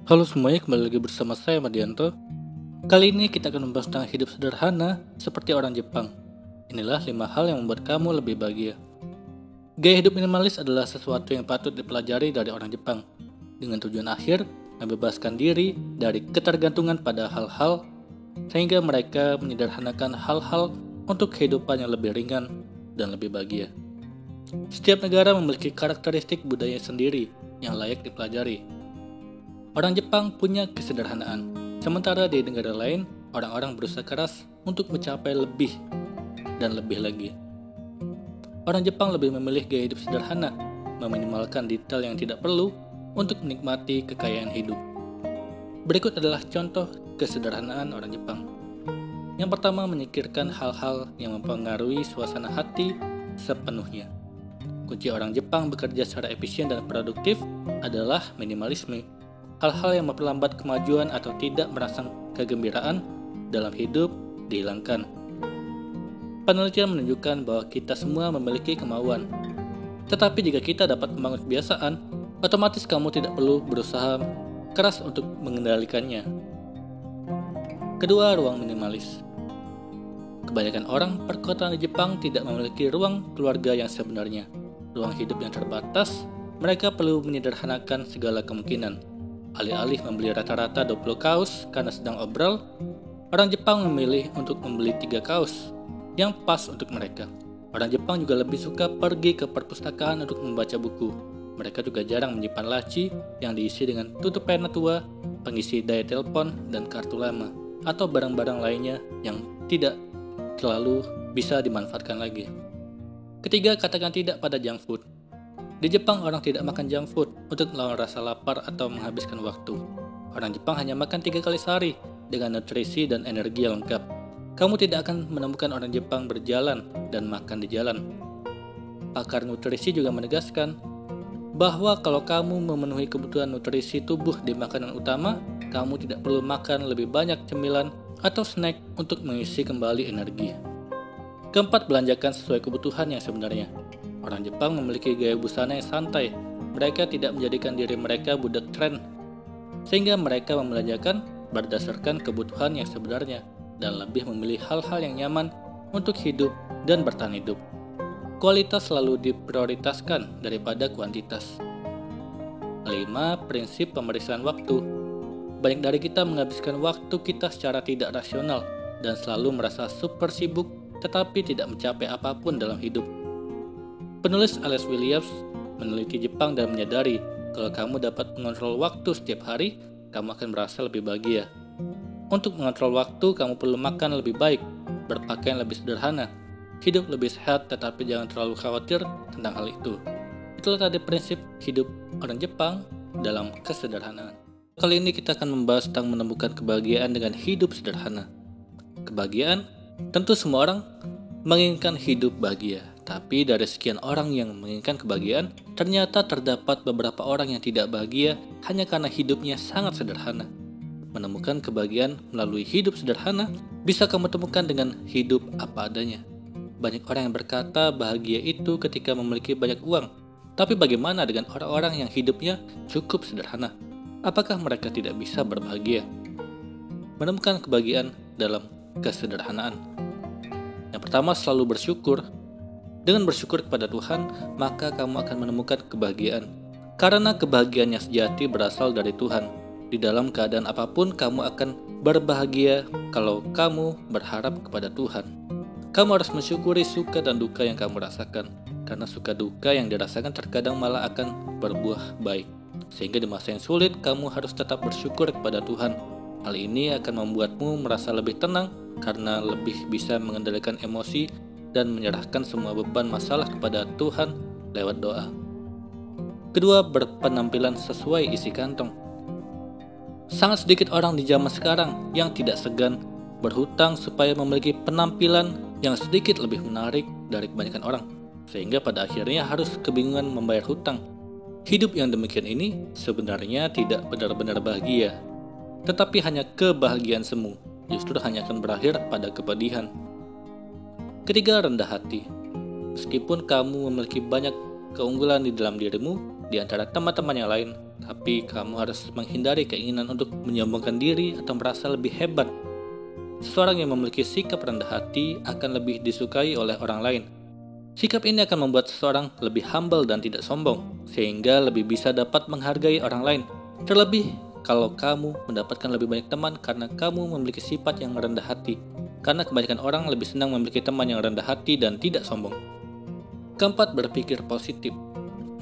Halo semuanya, kembali lagi bersama saya Madianto. Kali ini kita akan membahas tentang hidup sederhana seperti orang Jepang. Inilah 5 hal yang membuat kamu lebih bahagia. Gaya hidup minimalis adalah sesuatu yang patut dipelajari dari orang Jepang, dengan tujuan akhir membebaskan diri dari ketergantungan pada hal-hal, sehingga mereka menyederhanakan hal-hal untuk kehidupan yang lebih ringan dan lebih bahagia. Setiap negara memiliki karakteristik budaya sendiri yang layak dipelajari. Orang Jepang punya kesederhanaan, sementara di negara lain, orang-orang berusaha keras untuk mencapai lebih dan lebih lagi. Orang Jepang lebih memilih gaya hidup sederhana, meminimalkan detail yang tidak perlu untuk menikmati kekayaan hidup. Berikut adalah contoh kesederhanaan orang Jepang. Yang pertama, menyingkirkan hal-hal yang mempengaruhi suasana hati sepenuhnya. Kunci orang Jepang bekerja secara efisien dan produktif adalah minimalisme. Hal-hal yang memperlambat kemajuan atau tidak merangsang kegembiraan dalam hidup dihilangkan. Penelitian menunjukkan bahwa kita semua memiliki kemauan. Tetapi jika kita dapat membangun kebiasaan, otomatis kamu tidak perlu berusaha keras untuk mengendalikannya. Kedua, ruang minimalis. Kebanyakan orang perkotaan di Jepang tidak memiliki ruang keluarga yang sebenarnya. Ruang hidup yang terbatas, mereka perlu menyederhanakan segala kemungkinan. Alih-alih membeli rata-rata 20 kaos karena sedang obral, orang Jepang memilih untuk membeli 3 kaos yang pas untuk mereka. Orang Jepang juga lebih suka pergi ke perpustakaan untuk membaca buku. Mereka juga jarang menyimpan laci yang diisi dengan tutup pena tua, pengisi daya telepon, dan kartu lama, atau barang-barang lainnya yang tidak selalu bisa dimanfaatkan lagi. Ketiga, katakan tidak pada junk food. Di Jepang, orang tidak makan junk food untuk melawan rasa lapar atau menghabiskan waktu. Orang Jepang hanya makan 3 kali sehari dengan nutrisi dan energi yang lengkap. Kamu tidak akan menemukan orang Jepang berjalan dan makan di jalan. Pakar nutrisi juga menegaskan bahwa kalau kamu memenuhi kebutuhan nutrisi tubuh di makanan utama, kamu tidak perlu makan lebih banyak cemilan atau snack untuk mengisi kembali energi. Keempat, belanjakan sesuai kebutuhan yang sebenarnya. Orang Jepang memiliki gaya busana yang santai. Mereka tidak menjadikan diri mereka budak tren, sehingga mereka membelanjakan berdasarkan kebutuhan yang sebenarnya dan lebih memilih hal-hal yang nyaman untuk hidup dan bertahan hidup. Kualitas selalu diprioritaskan daripada kuantitas. 5. Prinsip pemeriksaan waktu. Banyak dari kita menghabiskan waktu kita secara tidak rasional dan selalu merasa super sibuk tetapi tidak mencapai apapun dalam hidup. Penulis Alex Williams meneliti Jepang dan menyadari kalau kamu dapat mengontrol waktu setiap hari, kamu akan merasa lebih bahagia. Untuk mengontrol waktu, kamu perlu makan lebih baik, berpakaian lebih sederhana, hidup lebih sehat, tetapi jangan terlalu khawatir tentang hal itu. Itulah tadi prinsip hidup orang Jepang dalam kesederhanaan. Kali ini kita akan membahas tentang menemukan kebahagiaan dengan hidup sederhana. Kebahagiaan, tentu semua orang menginginkan hidup bahagia. Tapi dari sekian orang yang menginginkan kebahagiaan, ternyata terdapat beberapa orang yang tidak bahagia hanya karena hidupnya sangat sederhana. Menemukan kebahagiaan melalui hidup sederhana bisa kamu temukan dengan hidup apa adanya. Banyak orang yang berkata bahagia itu ketika memiliki banyak uang. Tapi bagaimana dengan orang-orang yang hidupnya cukup sederhana? Apakah mereka tidak bisa berbahagia? Menemukan kebahagiaan dalam kesederhanaan. Yang pertama, selalu bersyukur. Dengan bersyukur kepada Tuhan, maka kamu akan menemukan kebahagiaan. Karena kebahagiaan yang sejati berasal dari Tuhan. Di dalam keadaan apapun, kamu akan berbahagia kalau kamu berharap kepada Tuhan. Kamu harus mensyukuri suka dan duka yang kamu rasakan. Karena suka duka yang dirasakan terkadang malah akan berbuah baik. Sehingga di masa yang sulit, kamu harus tetap bersyukur kepada Tuhan. Hal ini akan membuatmu merasa lebih tenang karena lebih bisa mengendalikan emosi dan menyerahkan semua beban masalah kepada Tuhan lewat doa. Kedua, berpenampilan sesuai isi kantong. Sangat sedikit orang di zaman sekarang yang tidak segan berhutang supaya memiliki penampilan yang sedikit lebih menarik dari kebanyakan orang, sehingga pada akhirnya harus kebingungan membayar hutang. Hidup yang demikian ini sebenarnya tidak benar-benar bahagia, tetapi hanya kebahagiaan semu, justru hanya akan berakhir pada kepedihan. Ketiga, rendah hati. Meskipun kamu memiliki banyak keunggulan di dalam dirimu, di antara teman-teman yang lain, tapi kamu harus menghindari keinginan untuk menyombongkan diri atau merasa lebih hebat. Seseorang yang memiliki sikap rendah hati akan lebih disukai oleh orang lain. Sikap ini akan membuat seseorang lebih humble dan tidak sombong, sehingga lebih bisa dapat menghargai orang lain. Terlebih, kalau kamu mendapatkan lebih banyak teman karena kamu memiliki sifat yang rendah hati, karena kebanyakan orang lebih senang memiliki teman yang rendah hati dan tidak sombong. Keempat, berpikir positif.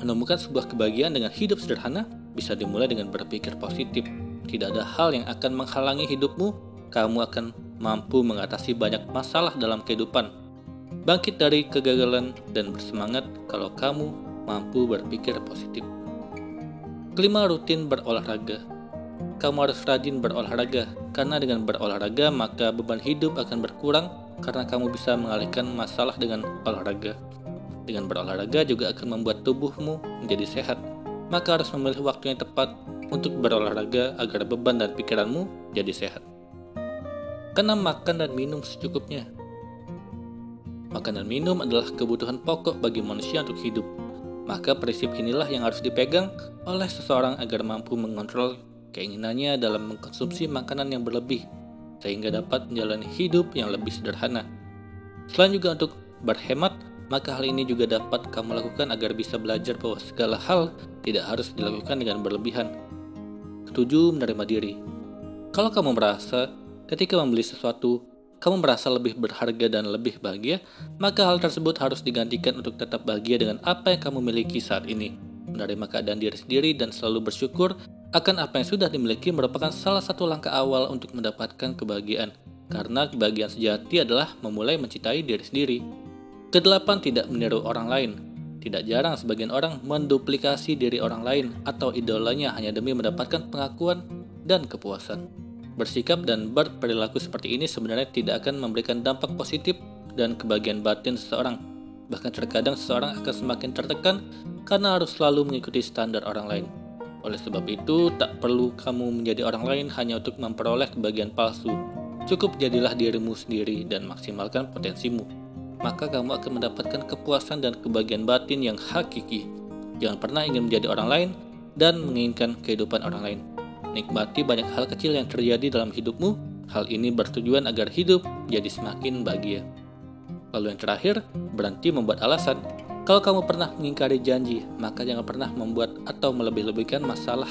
Menemukan sebuah kebahagiaan dengan hidup sederhana bisa dimulai dengan berpikir positif. Tidak ada hal yang akan menghalangi hidupmu, kamu akan mampu mengatasi banyak masalah dalam kehidupan. Bangkit dari kegagalan dan bersemangat kalau kamu mampu berpikir positif. Kelima, rutin berolahraga. Kamu harus rajin berolahraga, karena dengan berolahraga maka beban hidup akan berkurang karena kamu bisa mengalihkan masalah dengan olahraga. Dengan berolahraga juga akan membuat tubuhmu menjadi sehat, maka harus memilih waktu yang tepat untuk berolahraga agar beban dan pikiranmu jadi sehat. Keenam, makan dan minum secukupnya. Makan dan minum adalah kebutuhan pokok bagi manusia untuk hidup. Maka prinsip inilah yang harus dipegang oleh seseorang agar mampu mengontrol keinginannya dalam mengkonsumsi makanan yang berlebih, sehingga dapat menjalani hidup yang lebih sederhana. Selain juga untuk berhemat, maka hal ini juga dapat kamu lakukan agar bisa belajar bahwa segala hal tidak harus dilakukan dengan berlebihan. Ketujuh, menerima diri. Kalau kamu merasa ketika membeli sesuatu kamu merasa lebih berharga dan lebih bahagia, maka hal tersebut harus digantikan untuk tetap bahagia dengan apa yang kamu miliki saat ini. Menerima keadaan diri sendiri dan selalu bersyukur akan apa yang sudah dimiliki merupakan salah satu langkah awal untuk mendapatkan kebahagiaan. Karena kebahagiaan sejati adalah memulai mencintai diri sendiri. Kedelapan, tidak meniru orang lain. Tidak jarang sebagian orang menduplikasi diri orang lain atau idolanya hanya demi mendapatkan pengakuan dan kepuasan. Bersikap dan berperilaku seperti ini sebenarnya tidak akan memberikan dampak positif dan kebahagiaan batin seseorang. Bahkan terkadang seseorang akan semakin tertekan karena harus selalu mengikuti standar orang lain. Oleh sebab itu, tak perlu kamu menjadi orang lain hanya untuk memperoleh kebahagiaan palsu. Cukup jadilah dirimu sendiri dan maksimalkan potensimu. Maka kamu akan mendapatkan kepuasan dan kebahagiaan batin yang hakiki. Jangan pernah ingin menjadi orang lain dan menginginkan kehidupan orang lain. Nikmati banyak hal kecil yang terjadi dalam hidupmu. Hal ini bertujuan agar hidup jadi semakin bahagia. Lalu yang terakhir, berhenti membuat alasan. Kalau kamu pernah mengingkari janji, maka jangan pernah membuat atau melebih-lebihkan masalah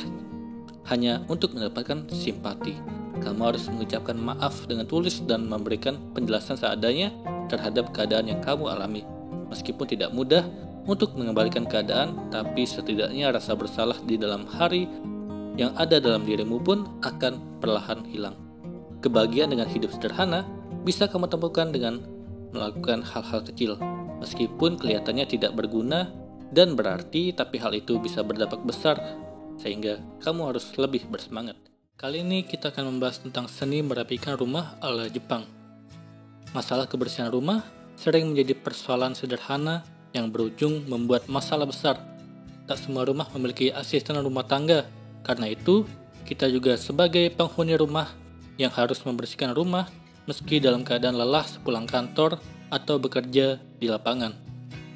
hanya untuk mendapatkan simpati. Kamu harus mengucapkan maaf dengan tulus dan memberikan penjelasan seadanya terhadap keadaan yang kamu alami. Meskipun tidak mudah untuk mengembalikan keadaan, tapi setidaknya rasa bersalah di dalam hari yang ada dalam dirimu pun akan perlahan hilang. Kebahagiaan dengan hidup sederhana bisa kamu temukan dengan melakukan hal-hal kecil. Meskipun kelihatannya tidak berguna dan berarti, tapi hal itu bisa berdampak besar, sehingga kamu harus lebih bersemangat. Kali ini kita akan membahas tentang seni merapikan rumah ala Jepang. Masalah kebersihan rumah sering menjadi persoalan sederhana yang berujung membuat masalah besar. Tak semua rumah memiliki asisten rumah tangga. Karena itu, kita juga sebagai penghuni rumah yang harus membersihkan rumah meski dalam keadaan lelah sepulang kantor atau bekerja di lapangan.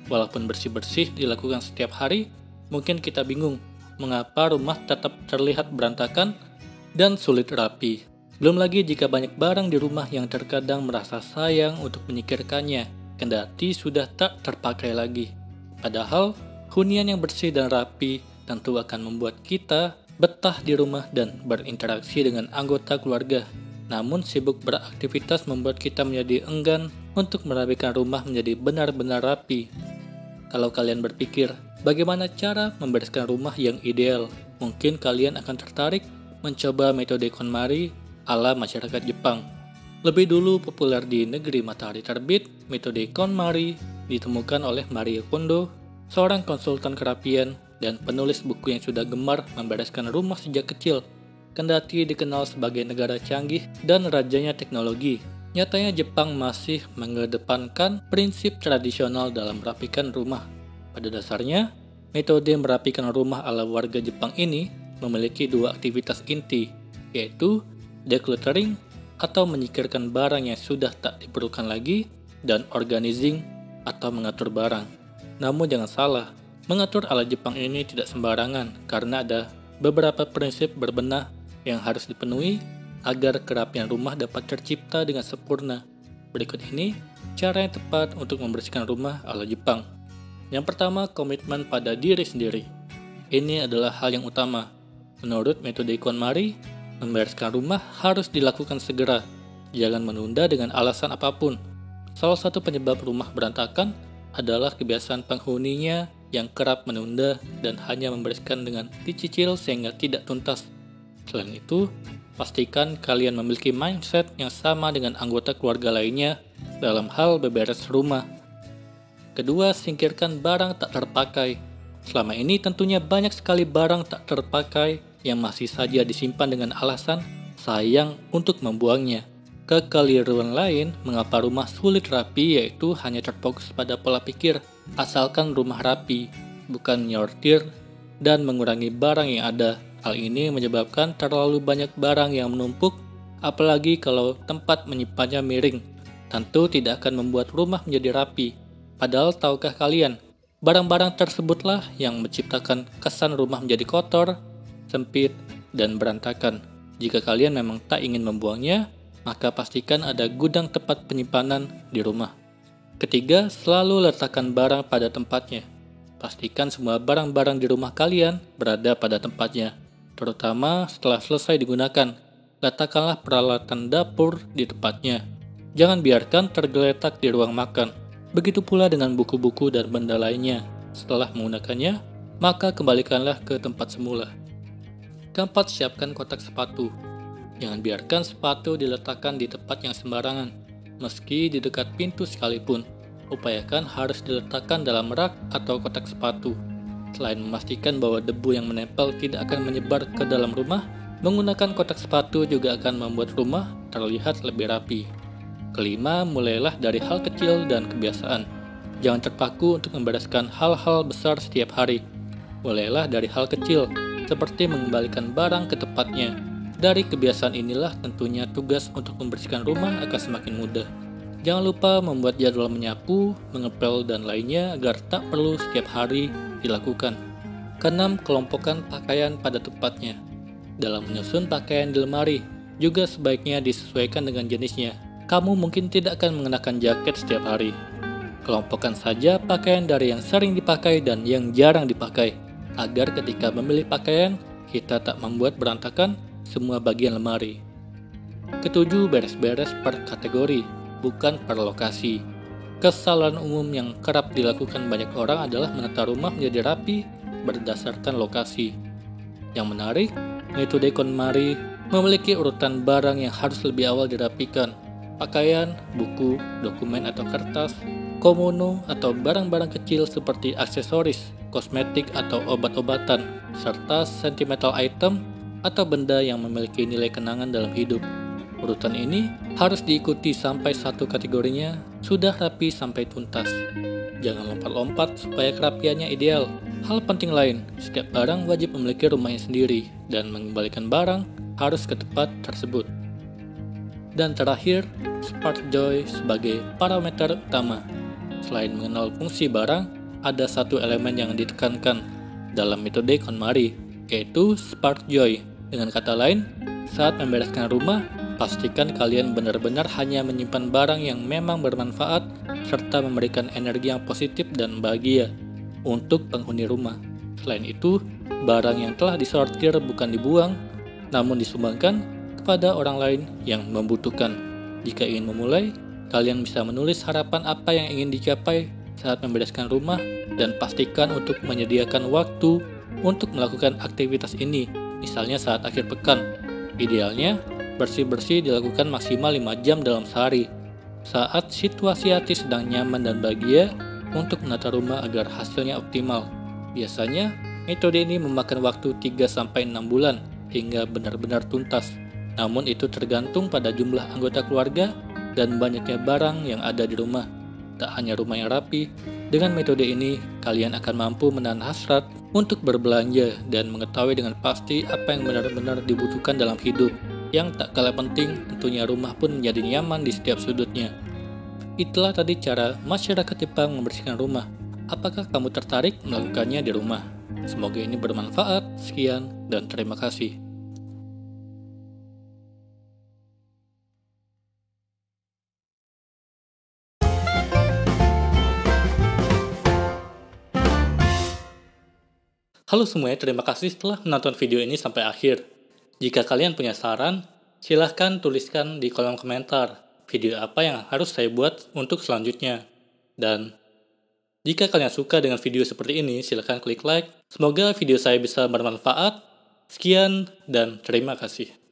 Walaupun bersih-bersih dilakukan setiap hari, mungkin kita bingung mengapa rumah tetap terlihat berantakan dan sulit rapi. Belum lagi jika banyak barang di rumah yang terkadang merasa sayang untuk menyingkirkannya, kendati sudah tak terpakai lagi. Padahal, hunian yang bersih dan rapi tentu akan membuat kita betah di rumah dan berinteraksi dengan anggota keluarga. Namun sibuk beraktivitas membuat kita menjadi enggan untuk merapikan rumah menjadi benar-benar rapi. Kalau kalian berpikir, bagaimana cara membereskan rumah yang ideal? Mungkin kalian akan tertarik mencoba metode KonMari ala masyarakat Jepang. Lebih dulu populer di negeri matahari terbit, metode KonMari ditemukan oleh Marie Kondo, seorang konsultan kerapian dan penulis buku yang sudah gemar membereskan rumah sejak kecil. Kendati dikenal sebagai negara canggih dan rajanya teknologi, nyatanya Jepang masih mengedepankan prinsip tradisional dalam merapikan rumah. Pada dasarnya, metode merapikan rumah ala warga Jepang ini memiliki dua aktivitas inti, yaitu decluttering atau menyingkirkan barang yang sudah tak diperlukan lagi, dan organizing atau mengatur barang. Namun jangan salah, mengatur ala Jepang ini tidak sembarangan karena ada beberapa prinsip berbenah yang harus dipenuhi agar kerapian rumah dapat tercipta dengan sempurna. Berikut ini cara yang tepat untuk membersihkan rumah ala Jepang. Yang pertama, komitmen pada diri sendiri. Ini adalah hal yang utama. Menurut metode KonMari, membereskan rumah harus dilakukan segera. Jangan menunda dengan alasan apapun. Salah satu penyebab rumah berantakan adalah kebiasaan penghuninya yang kerap menunda dan hanya membereskan dengan dicicil sehingga tidak tuntas. Selain itu, pastikan kalian memiliki mindset yang sama dengan anggota keluarga lainnya dalam hal beberes rumah. Kedua, singkirkan barang tak terpakai. Selama ini tentunya banyak sekali barang tak terpakai yang masih saja disimpan dengan alasan sayang untuk membuangnya. Kekeliruan lain mengapa rumah sulit rapi yaitu hanya terfokus pada pola pikir asalkan rumah rapi, bukan nyortir dan mengurangi barang yang ada. Hal ini menyebabkan terlalu banyak barang yang menumpuk, apalagi kalau tempat menyimpannya miring. Tentu tidak akan membuat rumah menjadi rapi. Padahal tahukah kalian, barang-barang tersebutlah yang menciptakan kesan rumah menjadi kotor, sempit, dan berantakan. Jika kalian memang tak ingin membuangnya, maka pastikan ada gudang tempat penyimpanan di rumah. Ketiga, selalu letakkan barang pada tempatnya. Pastikan semua barang-barang di rumah kalian berada pada tempatnya, terutama setelah selesai digunakan. Letakkanlah peralatan dapur di tempatnya. Jangan biarkan tergeletak di ruang makan. Begitu pula dengan buku-buku dan benda lainnya. Setelah menggunakannya, maka kembalikanlah ke tempat semula. Keempat, siapkan kotak sepatu. Jangan biarkan sepatu diletakkan di tempat yang sembarangan, meski di dekat pintu sekalipun. Upayakan harus diletakkan dalam rak atau kotak sepatu. Selain memastikan bahwa debu yang menempel tidak akan menyebar ke dalam rumah, menggunakan kotak sepatu juga akan membuat rumah terlihat lebih rapi. Kelima, mulailah dari hal kecil dan kebiasaan. Jangan terpaku untuk membereskan hal-hal besar setiap hari. Mulailah dari hal kecil, seperti mengembalikan barang ke tempatnya. Dari kebiasaan inilah tentunya tugas untuk membersihkan rumah akan semakin mudah. Jangan lupa membuat jadwal menyapu, mengepel, dan lainnya agar tak perlu setiap hari dilakukan. Keenam, kelompokkan pakaian pada tempatnya. Dalam menyusun pakaian di lemari, juga sebaiknya disesuaikan dengan jenisnya. Kamu mungkin tidak akan mengenakan jaket setiap hari. Kelompokkan saja pakaian dari yang sering dipakai dan yang jarang dipakai, agar ketika memilih pakaian, kita tak membuat berantakan semua bagian lemari. Ketujuh, beres-beres per kategori, bukan per lokasi. Kesalahan umum yang kerap dilakukan banyak orang adalah menata rumah menjadi rapi berdasarkan lokasi. Yang menarik, metode KonMari memiliki urutan barang yang harus lebih awal dirapikan. Pakaian, buku, dokumen atau kertas, komono atau barang-barang kecil seperti aksesoris, kosmetik atau obat-obatan, serta sentimental item atau benda yang memiliki nilai kenangan dalam hidup. Urutan ini harus diikuti sampai satu kategorinya sudah rapi sampai tuntas. Jangan lompat-lompat supaya kerapiannya ideal. Hal penting lain, setiap barang wajib memiliki rumahnya sendiri dan mengembalikan barang harus ke tempat tersebut. Dan terakhir, spark joy sebagai parameter utama. Selain mengenal fungsi barang, ada satu elemen yang ditekankan dalam metode KonMari, yaitu spark joy. Dengan kata lain, saat membereskan rumah, pastikan kalian benar-benar hanya menyimpan barang yang memang bermanfaat serta memberikan energi yang positif dan bahagia untuk penghuni rumah. Selain itu, barang yang telah disortir bukan dibuang, namun disumbangkan kepada orang lain yang membutuhkan. Jika ingin memulai, kalian bisa menulis harapan apa yang ingin dicapai saat membereskan rumah dan pastikan untuk menyediakan waktu untuk melakukan aktivitas ini. Misalnya saat akhir pekan. Idealnya, bersih-bersih dilakukan maksimal 5 jam dalam sehari. Saat situasi hati sedang nyaman dan bahagia untuk menata rumah agar hasilnya optimal. Biasanya, metode ini memakan waktu 3-6 bulan hingga benar-benar tuntas. Namun itu tergantung pada jumlah anggota keluarga dan banyaknya barang yang ada di rumah. Tak hanya rumah yang rapi, dengan metode ini kalian akan mampu menahan hasrat untuk berbelanja dan mengetahui dengan pasti apa yang benar-benar dibutuhkan dalam hidup. Yang tak kalah penting, tentunya rumah pun menjadi nyaman di setiap sudutnya. Itulah tadi cara masyarakat Jepang membersihkan rumah. Apakah kamu tertarik melakukannya di rumah? Semoga ini bermanfaat. Sekian dan terima kasih. Halo semuanya, terima kasih telah menonton video ini sampai akhir. Jika kalian punya saran, silahkan tuliskan di kolom komentar video apa yang harus saya buat untuk selanjutnya. Dan jika kalian suka dengan video seperti ini, silahkan klik like. Semoga video saya bisa bermanfaat. Sekian dan terima kasih.